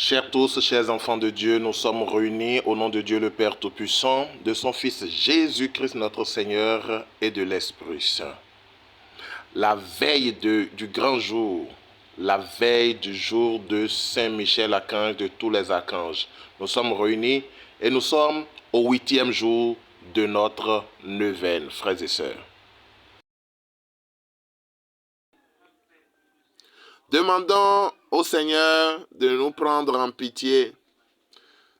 Chers tous, chers enfants de Dieu, nous sommes réunis au nom de Dieu le Père Tout-Puissant, de son Fils Jésus-Christ notre Seigneur et de l'Esprit Saint. La veille du grand jour, la veille du jour de Saint-Michel Archange, de tous les archanges, nous sommes réunis et nous sommes au 8e jour de notre neuvaine, frères et sœurs. Demandons au Seigneur de nous prendre en pitié,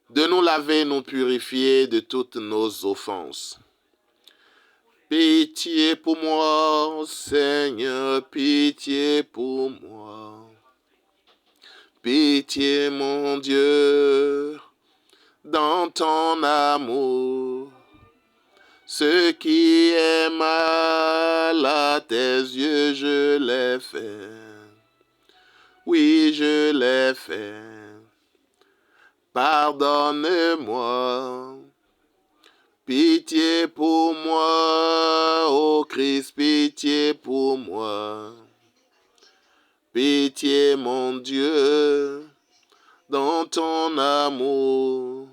de nous laver, nous purifier de toutes nos offenses. Pitié pour moi, Seigneur, pitié pour moi. Pitié, mon Dieu, dans ton amour. Ce qui est mal à tes yeux, je l'ai fait. Oui, je l'ai fait. Pardonne-moi. Pitié pour moi, ô Christ, pitié pour moi. Pitié, mon Dieu, dans ton amour.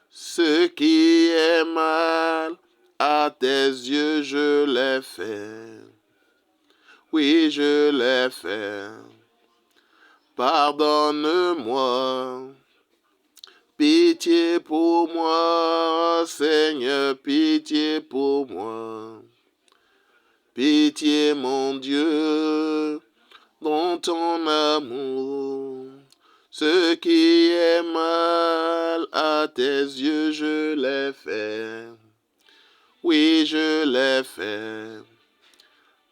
Ce qui est mal à tes yeux, je l'ai fait. Oui, je l'ai fait. Pardonne-moi. Pitié pour moi, Seigneur, pitié pour moi. Pitié, mon Dieu, dans ton amour. Ce qui est mal à tes yeux, je l'ai fait. Oui, je l'ai fait.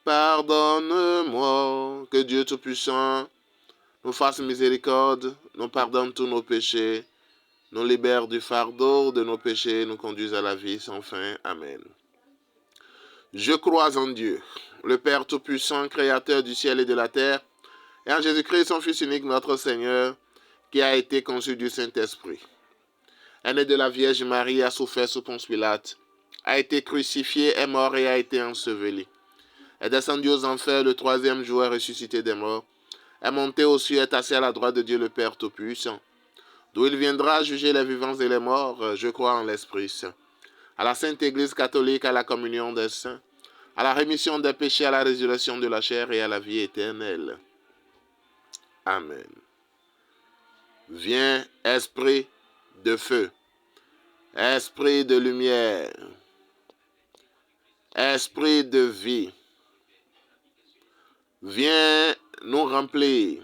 Pardonne-moi, que Dieu Tout-Puissant nous fasse miséricorde, nous pardonne tous nos péchés, nous libère du fardeau de nos péchés, nous conduise à la vie sans fin. Amen. Je crois en Dieu, le Père Tout-Puissant, Créateur du ciel et de la terre, et en Jésus-Christ, son Fils unique, notre Seigneur, qui a été conçu du Saint-Esprit. Un né de la Vierge Marie, a souffert sous Ponce Pilate, a été crucifié, est mort et a été enseveli. Est descendu aux enfers, le troisième jour est ressuscité des morts, est monté aux cieux, est assis à la droite de Dieu le Père Tout-Puissant, d'où il viendra juger les vivants et les morts. Je crois en l'Esprit Saint, à la Sainte Église catholique, à la communion des saints, à la rémission des péchés, à la résurrection de la chair et à la vie éternelle. Amen. Viens, Esprit de feu, Esprit de lumière, Esprit de vie, viens nous remplir,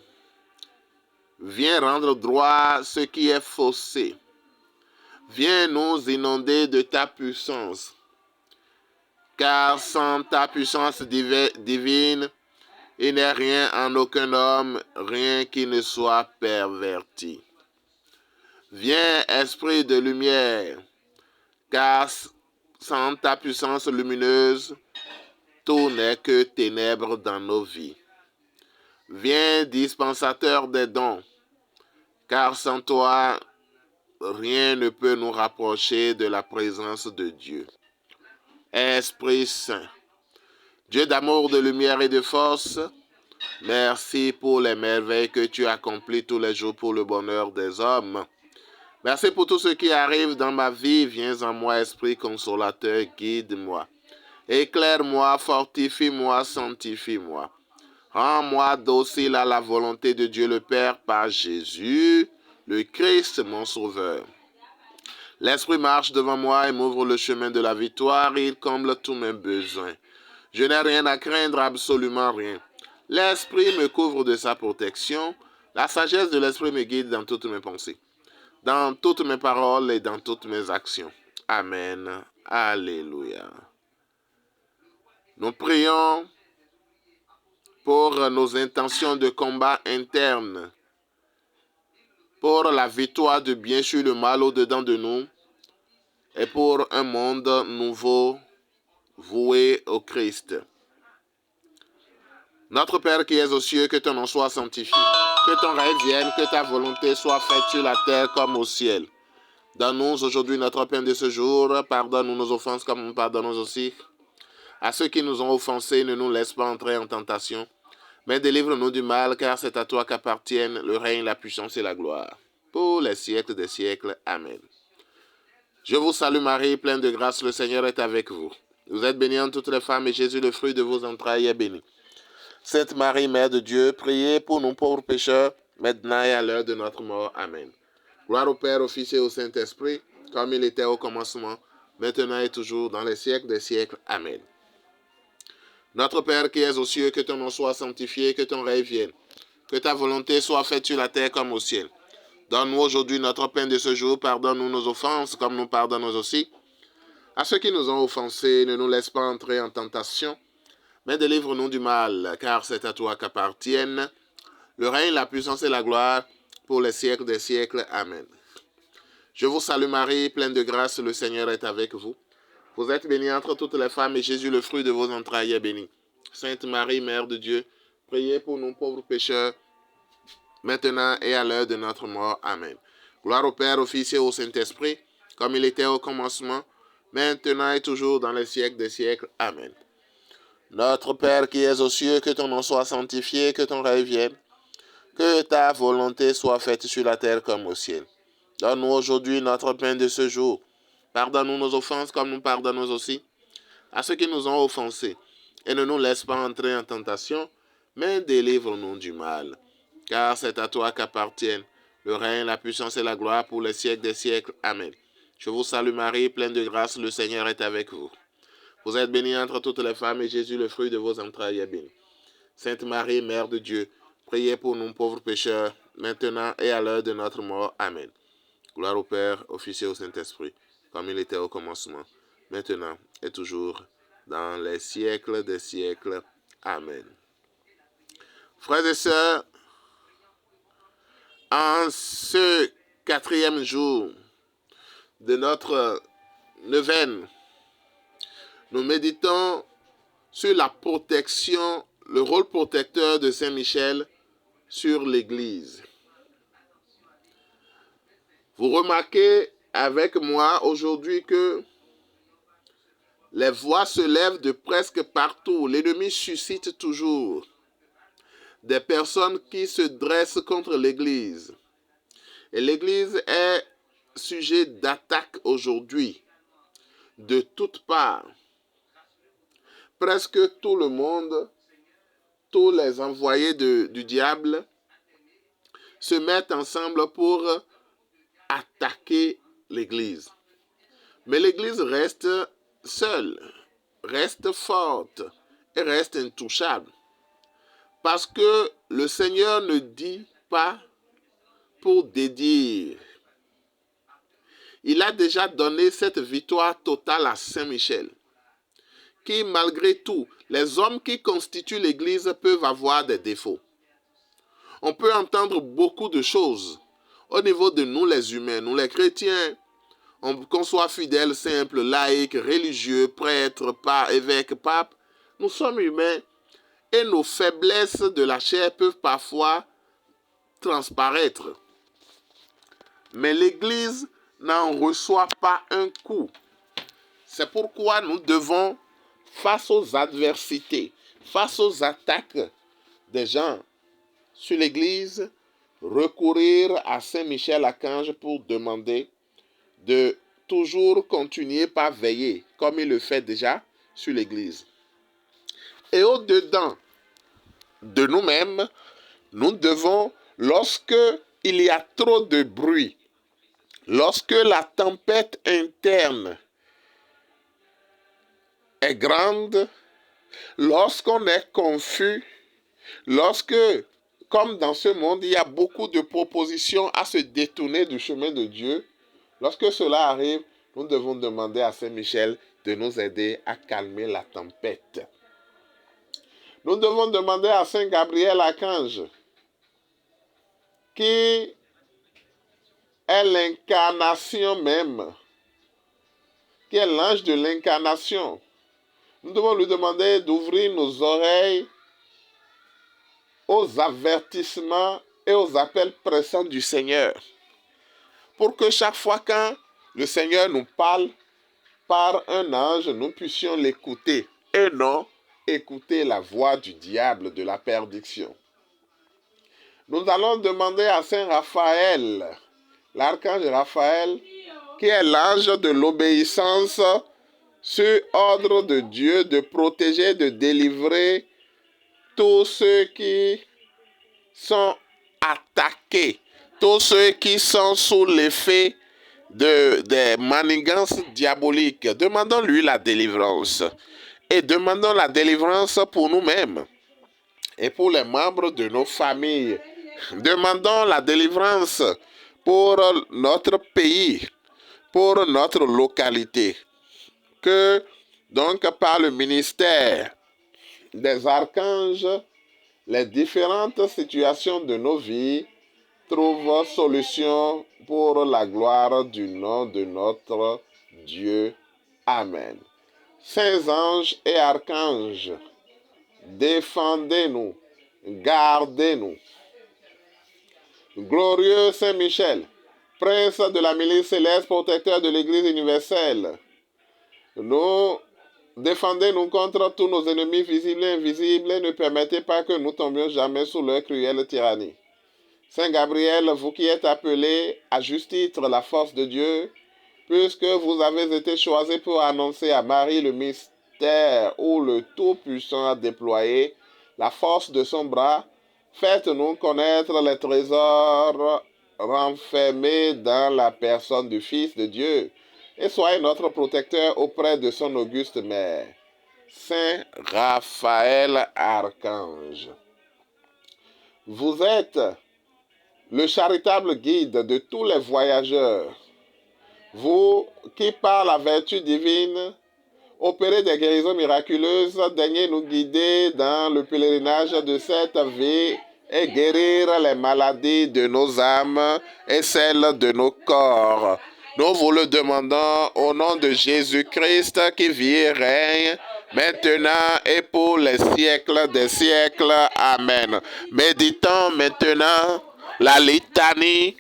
viens rendre droit ce qui est faussé, viens nous inonder de ta puissance, car sans ta puissance divine, il n'est rien en aucun homme, rien qui ne soit perverti. Viens, Esprit de lumière, car sans ta puissance lumineuse, tout n'est que ténèbres dans nos vies. Viens, dispensateur des dons, car sans toi, rien ne peut nous rapprocher de la présence de Dieu. Esprit Saint, Dieu d'amour, de lumière et de force, merci pour les merveilles que tu accomplis tous les jours pour le bonheur des hommes. Merci pour tout ce qui arrive dans ma vie. Viens en moi, Esprit consolateur, guide-moi. Éclaire-moi, fortifie-moi, sanctifie-moi. Rends-moi docile à la volonté de Dieu le Père par Jésus, le Christ, mon Sauveur. L'Esprit marche devant moi et m'ouvre le chemin de la victoire. Il comble tous mes besoins. Je n'ai rien à craindre, absolument rien. L'Esprit me couvre de sa protection. La sagesse de l'Esprit me guide dans toutes mes pensées, dans toutes mes paroles et dans toutes mes actions. Amen. Alléluia. Nous prions pour nos intentions de combat interne, pour la victoire de bien sur le mal au-dedans de nous et pour un monde nouveau voué au Christ. Notre Père qui es aux cieux, que ton nom soit sanctifié, que ton règne vienne, que ta volonté soit faite sur la terre comme au ciel. Donne-nous aujourd'hui notre pain de ce jour. Pardonne-nous nos offenses comme nous pardonnons aussi à ceux qui nous ont offensés. Ne nous laisse pas entrer en tentation, Mais délivre-nous du mal, car c'est à toi qu'appartiennent le règne, la puissance et la gloire. Pour les siècles des siècles. Amen. Je vous salue Marie, pleine de grâce, le Seigneur est avec vous. Vous êtes bénie entre toutes les femmes, et Jésus, le fruit de vos entrailles, est béni. Sainte Marie, Mère de Dieu, priez pour nous pauvres pécheurs, maintenant et à l'heure de notre mort. Amen. Gloire au Père, au Fils et au Saint-Esprit, comme il était au commencement, maintenant et toujours, dans les siècles des siècles. Amen. Notre Père qui es aux cieux, que ton nom soit sanctifié, que ton règne vienne. Que ta volonté soit faite sur la terre comme au ciel. Donne-nous aujourd'hui notre pain de ce jour. Pardonne-nous nos offenses, comme nous pardonnons aussi à ceux qui nous ont offensés. Ne nous laisse pas entrer en tentation, mais délivre-nous du mal, car c'est à toi qu'appartiennent le règne, la puissance et la gloire, pour les siècles des siècles. Amen. Je vous salue Marie, pleine de grâce, le Seigneur est avec vous. Vous êtes bénie entre toutes les femmes, et Jésus, le fruit de vos entrailles, est béni. Sainte Marie, Mère de Dieu, priez pour nous pauvres pécheurs, maintenant et à l'heure de notre mort. Amen. Gloire au Père, au Fils et au Saint-Esprit, comme il était au commencement, maintenant et toujours, dans les siècles des siècles. Amen. Notre Père qui es aux cieux, que ton nom soit sanctifié, que ton règne vienne, que ta volonté soit faite sur la terre comme au ciel. Donne-nous aujourd'hui notre pain de ce jour. Pardonne-nous nos offenses comme nous pardonnons aussi à ceux qui nous ont offensés. Et ne nous laisse pas entrer en tentation, mais délivre-nous du mal. Car c'est à toi qu'appartiennent le règne, la puissance et la gloire pour les siècles des siècles. Amen. Je vous salue Marie, pleine de grâce, le Seigneur est avec vous. Vous êtes bénie entre toutes les femmes, et Jésus, le fruit de vos entrailles, est béni. Sainte Marie, Mère de Dieu, priez pour nous pauvres pécheurs, maintenant et à l'heure de notre mort. Amen. Gloire au Père, au Fils et au Saint-Esprit, comme il était au commencement, maintenant et toujours, dans les siècles des siècles. Amen. Frères et sœurs, en ce 4e jour de notre neuvaine, nous méditons sur la protection, le rôle protecteur de Saint Michel sur l'Église. Vous remarquez avec moi aujourd'hui que les voix se lèvent de presque partout. L'ennemi suscite toujours des personnes qui se dressent contre l'Église. Et l'Église est sujet d'attaque aujourd'hui, de toutes parts. Presque tout le monde, tous les envoyés du diable se mettent ensemble pour attaquer l'Église. Mais l'Église reste seule, reste forte et reste intouchable. Parce que le Seigneur ne dit pas pour dédire. Il a déjà donné cette victoire totale à Saint Michel, qui malgré tout, les hommes qui constituent l'Église peuvent avoir des défauts. On peut entendre beaucoup de choses au niveau de nous les humains, nous les chrétiens, qu'on soit fidèles, simples, laïcs, religieux, prêtres, évêques, papes, nous sommes humains et nos faiblesses de la chair peuvent parfois transparaître. Mais l'Église n'en reçoit pas un coup. C'est pourquoi nous devons, face aux adversités, face aux attaques des gens sur l'Église, recourir à Saint Michel Archange pour demander de toujours continuer par veiller, comme il le fait déjà sur l'Église. Et au-dedans de nous-mêmes, nous devons, lorsque il y a trop de bruit, lorsque la tempête interne est grande, lorsqu'on est confus, lorsque, comme dans ce monde, il y a beaucoup de propositions à se détourner du chemin de Dieu, lorsque cela arrive, nous devons demander à Saint Michel de nous aider à calmer la tempête. Nous devons demander à Saint Gabriel Archange, qui est l'incarnation même, qui est l'ange de l'incarnation. Nous devons lui demander d'ouvrir nos oreilles aux avertissements et aux appels pressants du Seigneur, pour que chaque fois quand le Seigneur nous parle par un ange, nous puissions l'écouter et non écouter la voix du diable de la perdition. Nous allons demander à Saint Raphaël, l'archange Raphaël, qui est l'ange de l'obéissance, sur ordre de Dieu, de protéger, de délivrer tous ceux qui sont attaqués, tous ceux qui sont sous l'effet des manigances diaboliques. Demandons-lui la délivrance. Et demandons la délivrance pour nous-mêmes et pour les membres de nos familles. Demandons la délivrance pour notre pays, pour notre localité. Que donc par le ministère des archanges, les différentes situations de nos vies trouvent solution pour la gloire du nom de notre Dieu. Amen. Saints anges et archanges, défendez-nous, gardez-nous. Glorieux Saint Michel, prince de la milice céleste, protecteur de l'Église universelle, défendez-nous contre tous nos ennemis visibles et invisibles et ne permettez pas que nous tombions jamais sous leur cruelle tyrannie. Saint Gabriel, vous qui êtes appelé à juste titre la force de Dieu, puisque vous avez été choisi pour annoncer à Marie le mystère où le Tout-Puissant a déployé la force de son bras, faites-nous connaître les trésors renfermés dans la personne du Fils de Dieu, et soyez notre protecteur auprès de son auguste mère. Saint Raphaël Archange, vous êtes le charitable guide de tous les voyageurs. Vous qui, par la vertu divine, opérez des guérisons miraculeuses, daignez nous guider dans le pèlerinage de cette vie et guérir les maladies de nos âmes et celles de nos corps. Nous vous le demandons au nom de Jésus-Christ qui vit et règne maintenant et pour les siècles des siècles. Amen. Méditons maintenant la litanie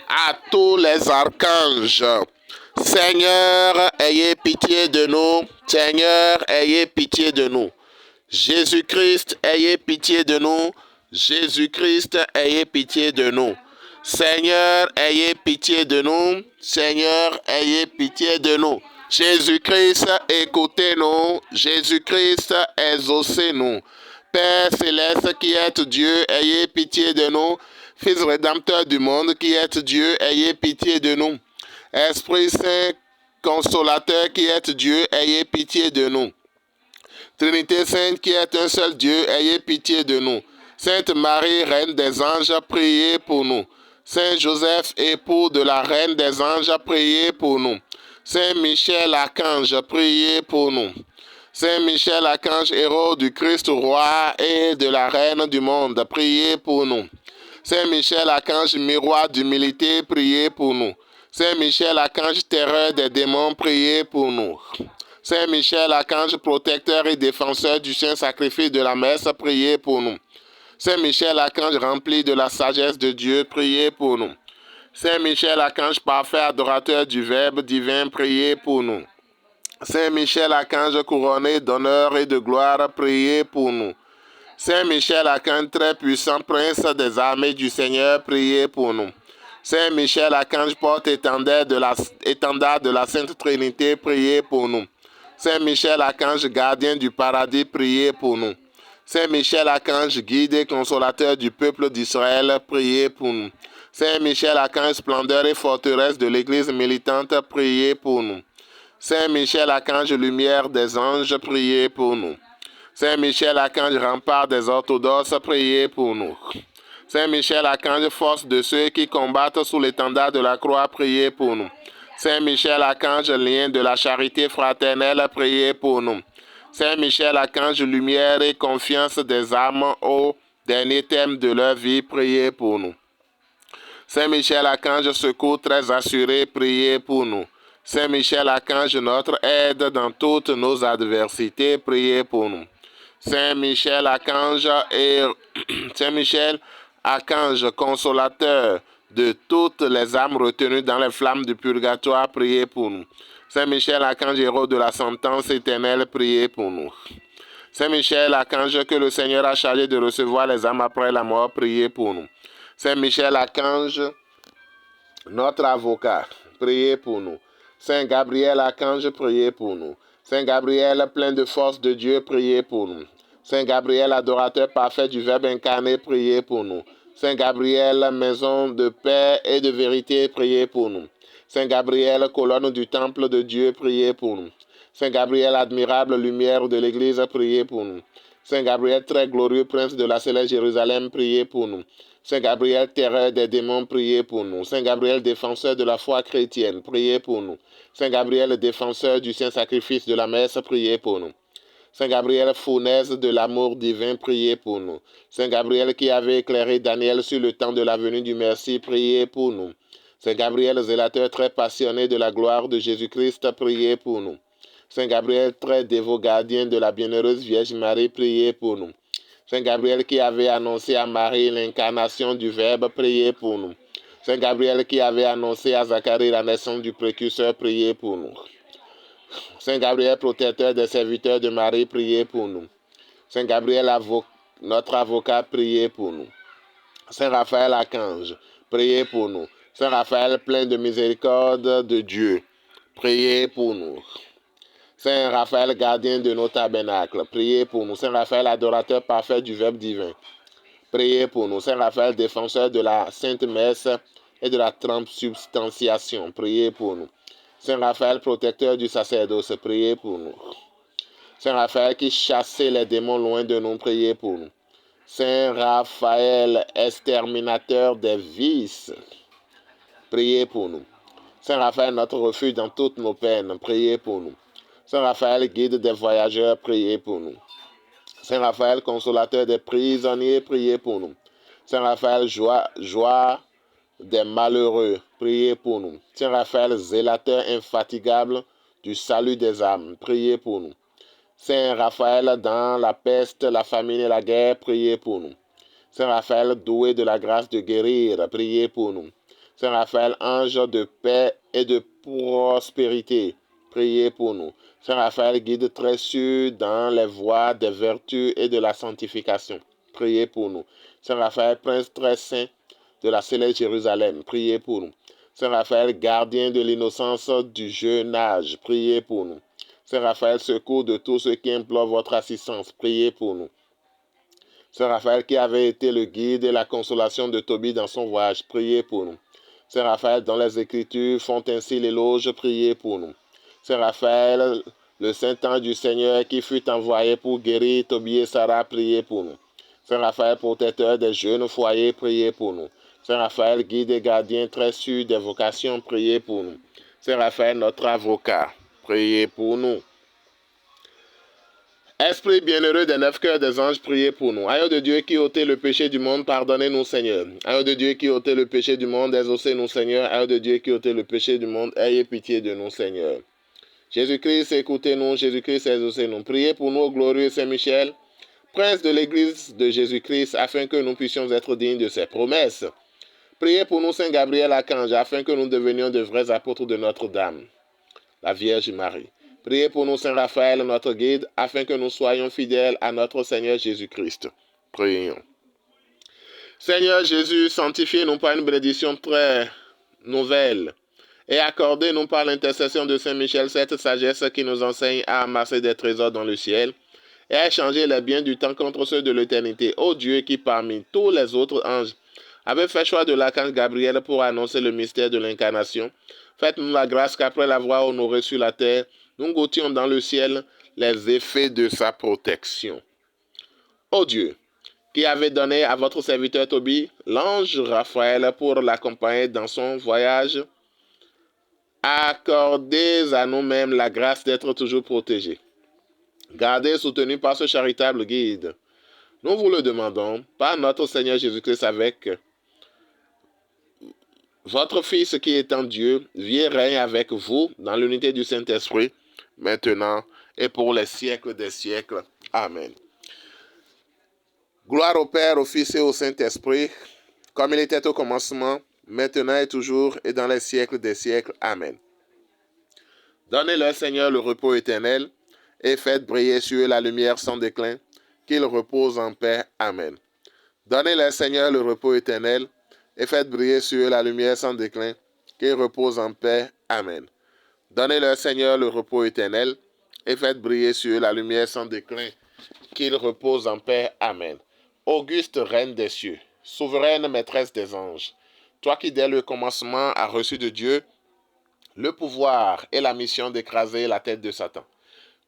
à tous les archanges. Seigneur, ayez pitié de nous. Seigneur, ayez pitié de nous. Jésus-Christ, ayez pitié de nous. Jésus-Christ, ayez pitié de nous. Seigneur, ayez pitié de nous. Seigneur, ayez pitié de nous. Jésus-Christ, écoutez-nous. Jésus-Christ, exaucez-nous. Père céleste qui êtes Dieu, ayez pitié de nous. Fils rédempteur du monde qui êtes Dieu, ayez pitié de nous. Esprit Saint, consolateur qui êtes Dieu, ayez pitié de nous. Trinité Sainte qui est un seul Dieu, ayez pitié de nous. Sainte Marie, Reine des anges, priez pour nous. Saint Joseph, époux de la Reine des anges, priez pour nous. Saint Michel, archange, priez pour nous. Saint Michel, archange, héros du Christ roi et de la Reine du monde, priez pour nous. Saint Michel, archange, miroir d'humilité, priez pour nous. Saint Michel, archange, terreur des démons, priez pour nous. Saint Michel, archange, protecteur et défenseur du saint sacrifice de la messe, priez pour nous. Saint Michel, archange, rempli de la sagesse de Dieu, priez pour nous. Saint Michel, archange, parfait adorateur du Verbe divin, priez pour nous. Saint Michel, archange, couronné d'honneur et de gloire, priez pour nous. Saint Michel, archange, très puissant, prince des armées du Seigneur, priez pour nous. Saint Michel, archange, porte-étendard de la Sainte Trinité, priez pour nous. Saint Michel, archange, gardien du paradis, priez pour nous. Saint Michel, archange, guide et consolateur du peuple d'Israël, priez pour nous. Saint Michel, archange, splendeur et forteresse de l'Église militante, priez pour nous. Saint Michel, archange, lumière des anges, priez pour nous. Saint Michel, archange, rempart des orthodoxes, priez pour nous. Saint Michel, archange, force de ceux qui combattent sous l'étendard de la croix, priez pour nous. Saint Michel, archange, lien de la charité fraternelle, priez pour nous. Saint Michel, archange, lumière et confiance des âmes au dernier thème de leur vie, priez pour nous. Saint Michel, archange, secours très assuré, priez pour nous. Saint Michel, archange, notre aide dans toutes nos adversités, priez pour nous. Saint Michel, archange Saint Michel, archange, consolateur de toutes les âmes retenues dans les flammes du purgatoire, priez pour nous. Saint Michel, archange, héros de la sentence éternelle, priez pour nous. Saint Michel, archange que le Seigneur a chargé de recevoir les âmes après la mort, priez pour nous. Saint Michel, archange, notre avocat, priez pour nous. Saint Gabriel, archange, priez pour nous. Saint Gabriel, plein de force de Dieu, priez pour nous. Saint Gabriel, adorateur parfait du Verbe incarné, priez pour nous. Saint Gabriel, maison de paix et de vérité, priez pour nous. Saint Gabriel, colonne du temple de Dieu, priez pour nous. Saint Gabriel, admirable lumière de l'Église, priez pour nous. Saint Gabriel, très glorieux prince de la céleste Jérusalem, priez pour nous. Saint Gabriel, terreur des démons, priez pour nous. Saint Gabriel, défenseur de la foi chrétienne, priez pour nous. Saint Gabriel, défenseur du saint sacrifice de la messe, priez pour nous. Saint Gabriel, fournaise de l'amour divin, priez pour nous. Saint Gabriel qui avait éclairé Daniel sur le temps de la venue du Messie, priez pour nous. Saint Gabriel, zélateur très passionné de la gloire de Jésus-Christ, priez pour nous. Saint Gabriel, très dévot gardien de la bienheureuse Vierge Marie, priez pour nous. Saint Gabriel qui avait annoncé à Marie l'incarnation du Verbe, priez pour nous. Saint Gabriel qui avait annoncé à Zacharie la naissance du précurseur, priez pour nous. Saint Gabriel, protecteur des serviteurs de Marie, priez pour nous. Saint Gabriel, notre avocat, priez pour nous. Saint Raphaël, archange, priez pour nous. Saint Raphaël, plein de miséricorde de Dieu, priez pour nous. Saint Raphaël, gardien de nos tabernacles, priez pour nous. Saint Raphaël, adorateur parfait du Verbe divin, priez pour nous. Saint Raphaël, défenseur de la Sainte Messe et de la transubstantiation, priez pour nous. Saint Raphaël, protecteur du sacerdoce, priez pour nous. Saint Raphaël qui chassait les démons loin de nous, priez pour nous. Saint Raphaël, exterminateur des vices, priez pour nous. Saint Raphaël, notre refuge dans toutes nos peines, priez pour nous. Saint Raphaël, guide des voyageurs, priez pour nous. Saint Raphaël, consolateur des prisonniers, priez pour nous. Saint Raphaël, joie des malheureux, priez pour nous. Saint Raphaël, zélateur infatigable du salut des âmes, priez pour nous. Saint Raphaël, dans la peste, la famine et la guerre, priez pour nous. Saint Raphaël, doué de la grâce de guérir, priez pour nous. Saint Raphaël, ange de paix et de prospérité, priez pour nous. Saint Raphaël, guide très sûr dans les voies des vertus et de la sanctification, priez pour nous. Saint Raphaël, prince très saint de la céleste Jérusalem, priez pour nous. Saint Raphaël, gardien de l'innocence du jeune âge, priez pour nous. Saint Raphaël, secours de tous ceux qui implorent votre assistance, priez pour nous. Saint Raphaël, qui avait été le guide et la consolation de Tobie dans son voyage, priez pour nous. Saint Raphaël, dont les Écritures font ainsi l'éloge, priez pour nous. Saint Raphaël, le saint ange du Seigneur qui fut envoyé pour guérir Tobie et Sarah, priez pour nous. Saint Raphaël, protecteur des jeunes foyers, priez pour nous. Saint Raphaël, guide et gardien très sûr des vocations, priez pour nous. Saint Raphaël, notre avocat, priez pour nous. Esprit bienheureux des 9 cœurs des anges, priez pour nous. Agneau de Dieu qui ôtez le péché du monde, pardonnez-nous, Seigneur. Agneau de Dieu qui ôtez le péché du monde, exaucez-nous, Seigneur. Agneau de Dieu qui ôtez le péché du monde, ayez pitié de nous, Seigneur. Jésus-Christ, écoutez-nous. Jésus-Christ, exaucez-nous. Priez pour nous, au glorieux Saint-Michel, prince de l'Église de Jésus-Christ, afin que nous puissions être dignes de ses promesses. Priez pour nous, Saint Gabriel Archange, afin que nous devenions de vrais apôtres de Notre-Dame, la Vierge Marie. Priez pour nous, Saint Raphaël, notre guide, afin que nous soyons fidèles à notre Seigneur Jésus-Christ. Prions. Seigneur Jésus, sanctifiez-nous par une bénédiction très nouvelle et accordez-nous par l'intercession de Saint Michel cette sagesse qui nous enseigne à amasser des trésors dans le ciel et à échanger les biens du temps contre ceux de l'éternité. Ô Dieu qui parmi tous les autres anges avait fait choix de l'archange Gabriel pour annoncer le mystère de l'incarnation, faites-nous la grâce qu'après l'avoir honoré sur la terre, nous goûtions dans le ciel les effets de sa protection. Ô Dieu, qui avez donné à votre serviteur Tobie l'ange Raphaël pour l'accompagner dans son voyage, accordez à nous-mêmes la grâce d'être toujours protégés. Gardés et soutenus par ce charitable guide. Nous vous le demandons par notre Seigneur Jésus-Christ avec votre Fils qui est en Dieu, vit et règne avec vous dans l'unité du Saint-Esprit, maintenant et pour les siècles des siècles. Amen. Gloire au Père, au Fils et au Saint-Esprit, comme il était au commencement, maintenant et toujours, et dans les siècles des siècles. Amen. Donnez-leur, Seigneur, le repos éternel, et faites briller sur eux la lumière sans déclin, qu'ils reposent en paix. Amen. Donnez-leur, Seigneur, le repos éternel, et faites briller sur eux la lumière sans déclin, qu'ils reposent en paix. Amen. Donnez-leur, Seigneur, le repos éternel, et faites briller sur eux la lumière sans déclin, qu'ils reposent en paix. Amen. Auguste Reine des cieux, souveraine maîtresse des anges, toi qui dès le commencement as reçu de Dieu le pouvoir et la mission d'écraser la tête de Satan,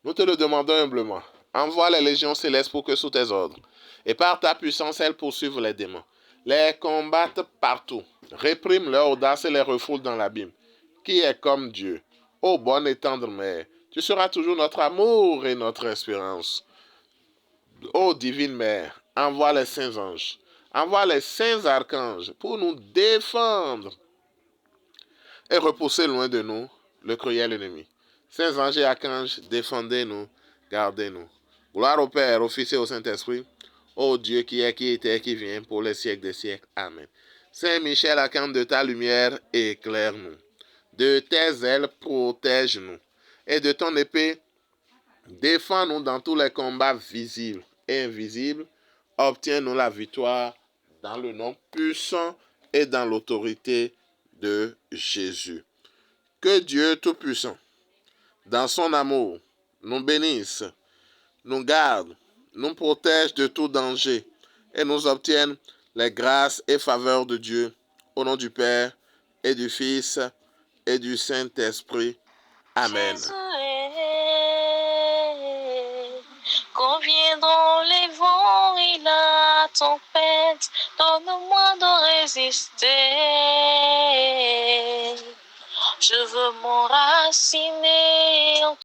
nous te le demandons humblement. Envoie les légions célestes pour que sous tes ordres, et par ta puissance, elles poursuivent les démons, les combattent partout, répriment leur audace et les refoulent dans l'abîme. Qui est comme Dieu? Ô bonne et tendre mère, tu seras toujours notre amour et notre espérance. Ô divine mère, envoie les saints anges, envoie les saints archanges pour nous défendre et repousser loin de nous le cruel ennemi. Saints anges et archanges, défendez-nous, gardez-nous. Gloire au Père, au Fils et au Saint-Esprit, ô Dieu qui est, qui était, qui vient, pour les siècles des siècles. Amen. Saint Michel, archange de ta lumière, éclaire-nous. De tes ailes, protège-nous. Et de ton épée, défends-nous dans tous les combats visibles et invisibles. Obtiens-nous la victoire dans le nom puissant et dans l'autorité de Jésus. Que Dieu Tout-Puissant, dans son amour, nous bénisse, nous garde, nous protège de tout danger et nous obtienne les grâces et faveurs de Dieu. Au nom du Père et du Fils et du Saint-Esprit. Amen. Conviendront les vents et la tempête, donne-moi de résister. Je veux m'enraciner